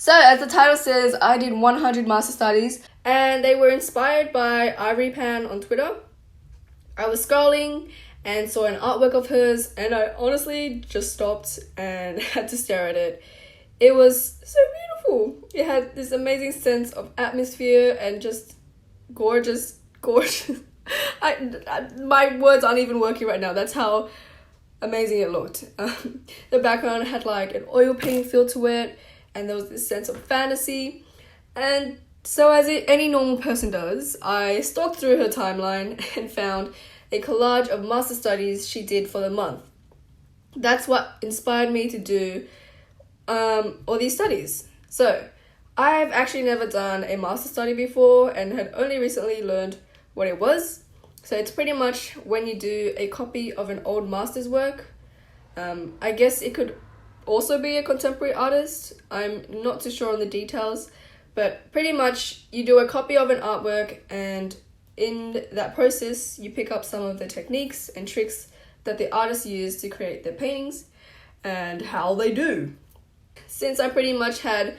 So, as the title says, I did 100 master studies, and they were inspired by Airi Pan on Twitter. I was scrolling and saw an artwork of hers, and I honestly just stopped and had to stare at it. It was so beautiful. It had this amazing sense of atmosphere and just gorgeous. My words aren't even working right now. That's how amazing it looked. The background had like an oil painting feel to it, and there was this sense of fantasy. And so as any normal person does, I stalked through her timeline and found a collage of master studies she did for the month. That's what inspired me to do all these studies. So I've actually never done a master study before and had only recently learned what it was. So it's pretty much when you do a copy of an old master's work. I guess it could also be a contemporary artist. I'm not too sure on the details, but pretty much you do a copy of an artwork, and in that process you pick up some of the techniques and tricks that the artists use to create their paintings and how they do. Since I pretty much had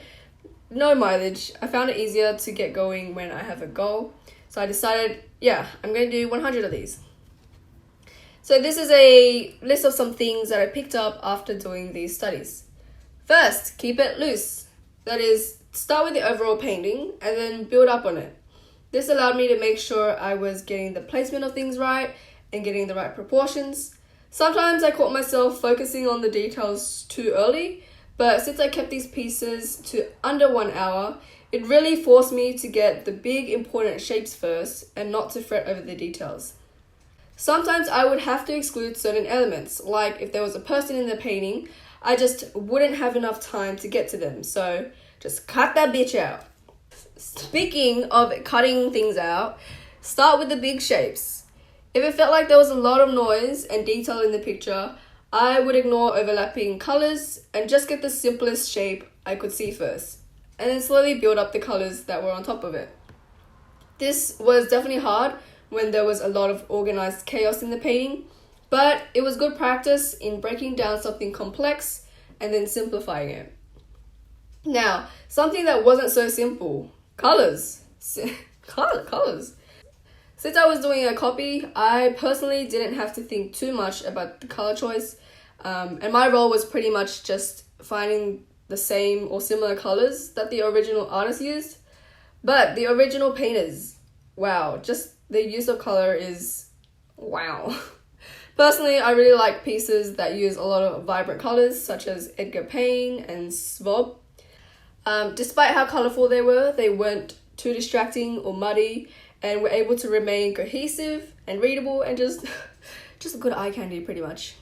no mileage, I found it easier to get going when I have a goal. So I decided, I'm going to do 100 of these. So this is a list of some things that I picked up after doing these studies. First, keep it loose. That is, start with the overall painting and then build up on it. This allowed me to make sure I was getting the placement of things right and getting the right proportions. Sometimes I caught myself focusing on the details too early, but since I kept these pieces to under 1 hour, it really forced me to get the big important shapes first and not to fret over the details. Sometimes I would have to exclude certain elements, like if there was a person in the painting, I just wouldn't have enough time to get to them, so just cut that bitch out. Speaking of cutting things out, start with the big shapes. If it felt like there was a lot of noise and detail in the picture, I would ignore overlapping colors and just get the simplest shape I could see first, and then slowly build up the colors that were on top of it. This was definitely hard when there was a lot of organized chaos in the painting, but it was good practice in breaking down something complex and then simplifying it. Now, something that wasn't so simple, colors. Colors. Since I was doing a copy, I personally didn't have to think too much about the color choice, and my role was pretty much just finding the same or similar colors that the original artist used. But the original painters, wow, just the use of color is wow. Personally, I really like pieces that use a lot of vibrant colors, such as Airi Pan and Svob. Despite how colorful they weren't too distracting or muddy, and were able to remain cohesive and readable and just good eye candy pretty much.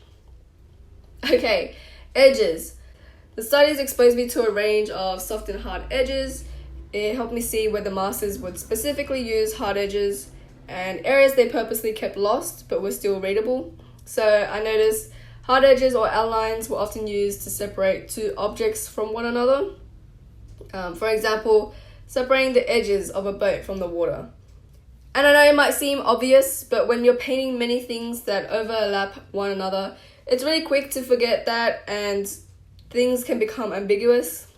Okay, edges. The studies exposed me to a range of soft and hard edges. It helped me see where the masters would specifically use hard edges and areas they purposely kept lost but were still readable. So I noticed hard edges or outlines were often used to separate two objects from one another. For example, separating the edges of a boat from the water. And I know it might seem obvious, but when you're painting many things that overlap one another, it's really quick to forget that and things can become ambiguous.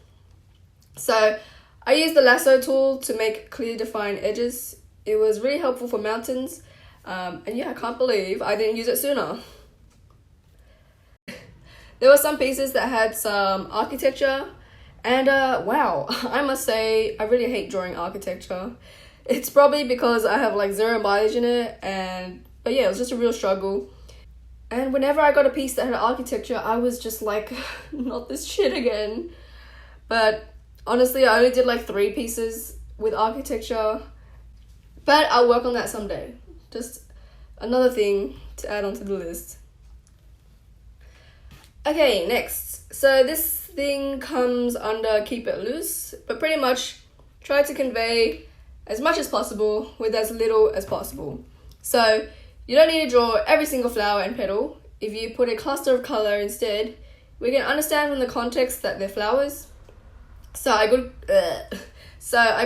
So I used the lasso tool to make clear defined edges. It was really helpful for mountains, and I can't believe I didn't use it sooner. There were some pieces that had some architecture, and wow, I must say I really hate drawing architecture. It's probably because I have like zero mileage in it, but it was just a real struggle. And whenever I got a piece that had architecture, I was just like, not this shit again. But honestly, I only did like 3 pieces with architecture, but I'll work on that someday. Just another thing to add onto the list. Okay, next. So this thing comes under keep it loose, but pretty much try to convey as much as possible with as little as possible. So you don't need to draw every single flower and petal. If you put a cluster of color instead, we can understand from the context that they're flowers. So I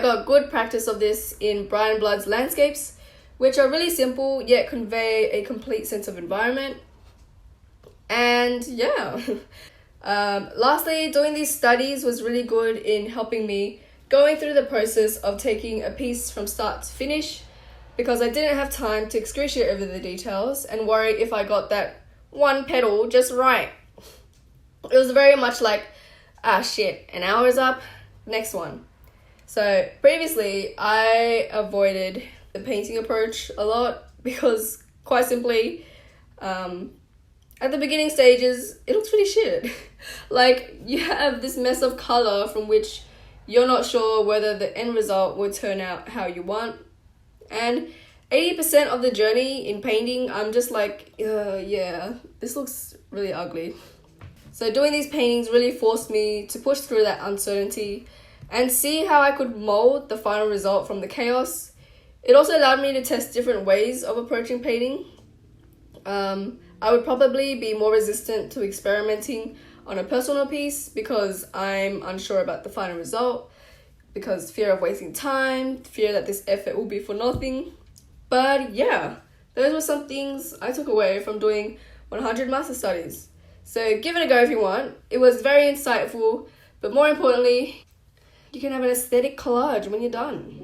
got good practice of this in Brian Blood's landscapes, which are really simple yet convey a complete sense of environment. And Lastly, doing these studies was really good in helping me going through the process of taking a piece from start to finish, because I didn't have time to excruciate over the details and worry if I got that one petal just right. It was very much like, shit, an hour is up, next one. So previously, I avoided the painting approach a lot because, quite simply, at the beginning stages, it looks pretty shit. Like, you have this mess of color from which you're not sure whether the end result will turn out how you want. And 80% of the journey in painting, I'm just like, yeah, this looks really ugly. So doing these paintings really forced me to push through that uncertainty and see how I could mold the final result from the chaos. It also allowed me to test different ways of approaching painting. I would probably be more resistant to experimenting on a personal piece because I'm unsure about the final result, because fear of wasting time, fear that this effort will be for nothing. But yeah, those were some things I took away from doing 100 master studies. So give it a go if you want. It was very insightful, but more importantly, you can have an aesthetic collage when you're done.